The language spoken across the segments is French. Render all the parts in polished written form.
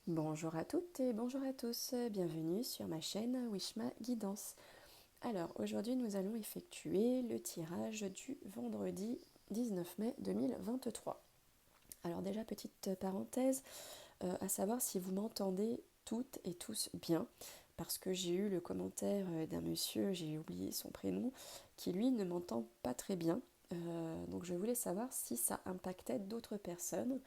Bonjour à toutes et bonjour à tous, bienvenue sur ma chaîne Wishma Guidance. Alors aujourd'hui nous allons effectuer le tirage du vendredi 19 mai 2023. Alors déjà petite parenthèse, à savoir si vous m'entendez toutes et tous bien, parce que j'ai eu le commentaire d'un monsieur, j'ai oublié son prénom, qui lui ne m'entend pas très bien. Donc je voulais savoir si ça impactait d'autres personnes.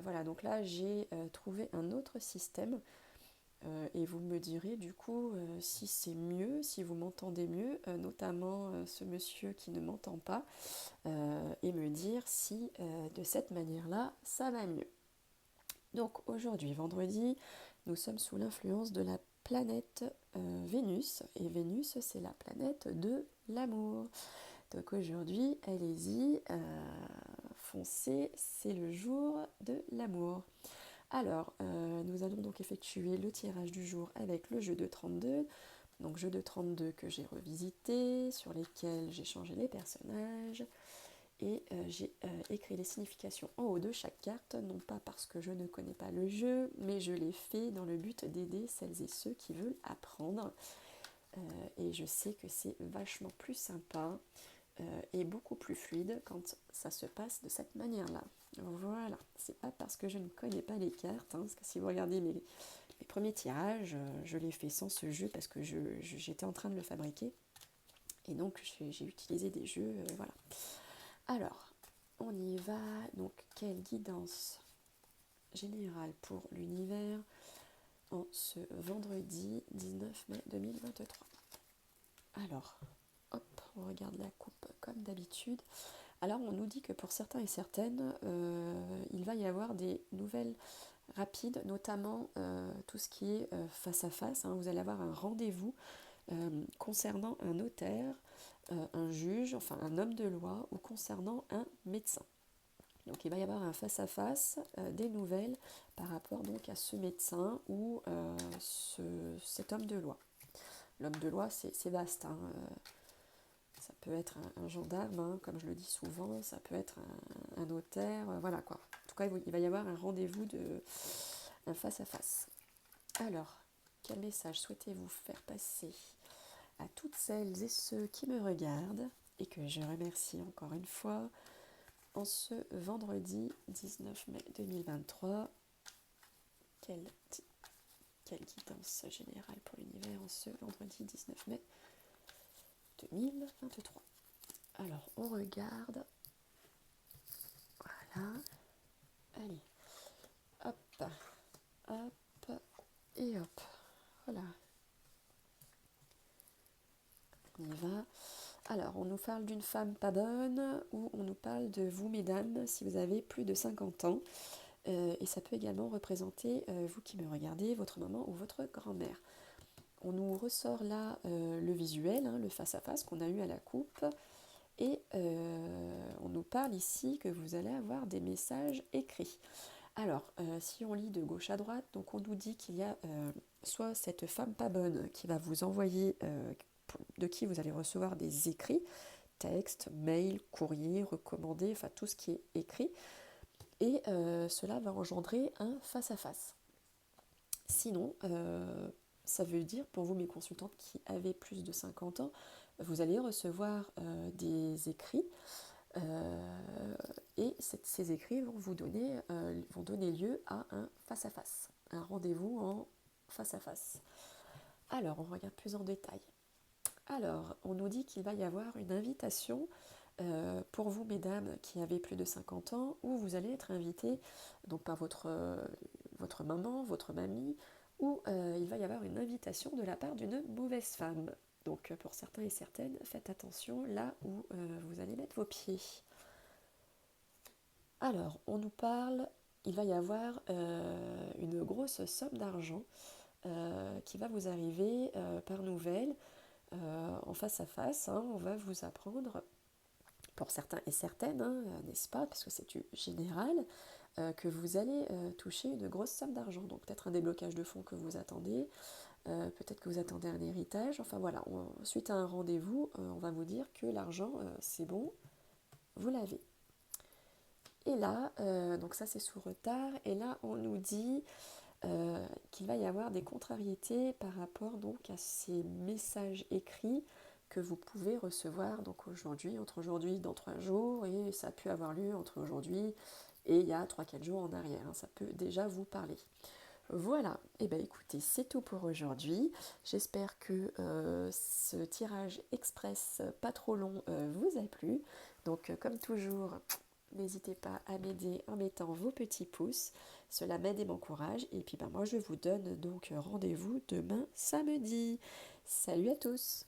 Voilà, donc là j'ai trouvé un autre système et vous me direz du coup si c'est mieux, si vous m'entendez mieux, notamment ce monsieur qui ne m'entend pas, et me dire si de cette manière-là ça va mieux. Donc aujourd'hui, vendredi, nous sommes sous l'influence de la planète Vénus, et Vénus c'est la planète de l'amour. Donc aujourd'hui, allez-y, foncez, c'est le jour de l'amour. Alors, nous allons donc effectuer le tirage du jour avec le jeu de 32. Donc jeu de 32 que j'ai revisité, sur lesquels j'ai changé les personnages, et j'ai écrit les significations en haut de chaque carte, non pas parce que je ne connais pas le jeu, mais je l'ai fait dans le but d'aider celles et ceux qui veulent apprendre. Et je sais que c'est vachement plus sympa et beaucoup plus fluide quand ça se passe de cette manière-là. Voilà, c'est pas parce que je ne connais pas les cartes, hein, parce que si vous regardez mes premiers tirages, je l'ai fait sans ce jeu parce que j'étais en train de le fabriquer. Et donc j'ai utilisé des jeux, voilà. Alors, on y va. Donc, quelle guidance générale pour l'univers en ce vendredi 19 mai 2023. Alors, hop, on regarde la coupe comme d'habitude. Alors, on nous dit que pour certains et certaines, il va y avoir des nouvelles rapides, notamment tout ce qui est face à face, hein. Vous allez avoir un rendez-vous concernant un notaire, un juge, enfin un homme de loi, ou concernant un médecin. Donc il va y avoir un face-à-face, des nouvelles par rapport donc à ce médecin ou cet homme de loi. L'homme de loi, c'est vaste, hein. Ça peut être un gendarme, hein, comme je le dis souvent, ça peut être un notaire, voilà quoi. En tout cas, il va y avoir un rendez-vous, un face-à-face. Alors, quel message souhaitez-vous faire passer à toutes celles et ceux qui me regardent et que je remercie encore une fois en ce vendredi 19 mai 2023. Quelle, quelle guidance générale pour l'univers en ce vendredi 19 mai 2023. Alors, on regarde. Voilà. Allez. Hop. Hop. Et hop. Voilà. On y va. Alors, on nous parle d'une femme pas bonne ou on nous parle de vous, mesdames, si vous avez plus de 50 ans. Et ça peut également représenter, vous qui me regardez, votre maman ou votre grand-mère. On nous ressort là le visuel, hein, le face-à-face qu'on a eu à la coupe. Et on nous parle ici que vous allez avoir des messages écrits. Alors, si on lit de gauche à droite, donc on nous dit qu'il y a soit cette femme pas bonne qui va vous envoyer, de qui vous allez recevoir des écrits, textes, mails, courriers, recommandés, enfin tout ce qui est écrit, et cela va engendrer un face-à-face. Sinon, ça veut dire pour vous mes consultantes qui avez plus de 50 ans, vous allez recevoir des écrits et ces écrits vont donner lieu à un face-à-face, un rendez-vous en face-à-face. Alors, on regarde plus en détail. Alors, on nous dit qu'il va y avoir une invitation pour vous, mesdames, qui avez plus de 50 ans, où vous allez être invitées donc par votre maman, votre mamie, où il va y avoir une invitation de la part d'une mauvaise femme. Donc pour certains et certaines, faites attention là où vous allez mettre vos pieds. Alors, on nous parle, il va y avoir une grosse somme d'argent qui va vous arriver par nouvelle en face à face, hein. On va vous apprendre, pour certains et certaines, hein, n'est-ce pas, parce que c'est du général, que vous allez toucher une grosse somme d'argent. Donc peut-être un déblocage de fonds que vous attendez, peut-être que vous attendez un héritage, enfin voilà, suite à un rendez-vous, on va vous dire que l'argent, c'est bon, vous l'avez. Et là, donc ça c'est sous retard, et là on nous dit qu'il va y avoir des contrariétés par rapport donc à ces messages écrits que vous pouvez recevoir donc aujourd'hui, entre aujourd'hui dans 3 jours, et ça a pu avoir lieu entre aujourd'hui et il y a 3-4 jours en arrière, hein, ça peut déjà vous parler. Voilà, et bien écoutez, c'est tout pour aujourd'hui. J'espère que ce tirage express pas trop long vous a plu. Donc comme toujours, n'hésitez pas à m'aider en mettant vos petits pouces. Cela m'aide et m'encourage. Et puis ben, moi je vous donne donc rendez-vous demain samedi. Salut à tous!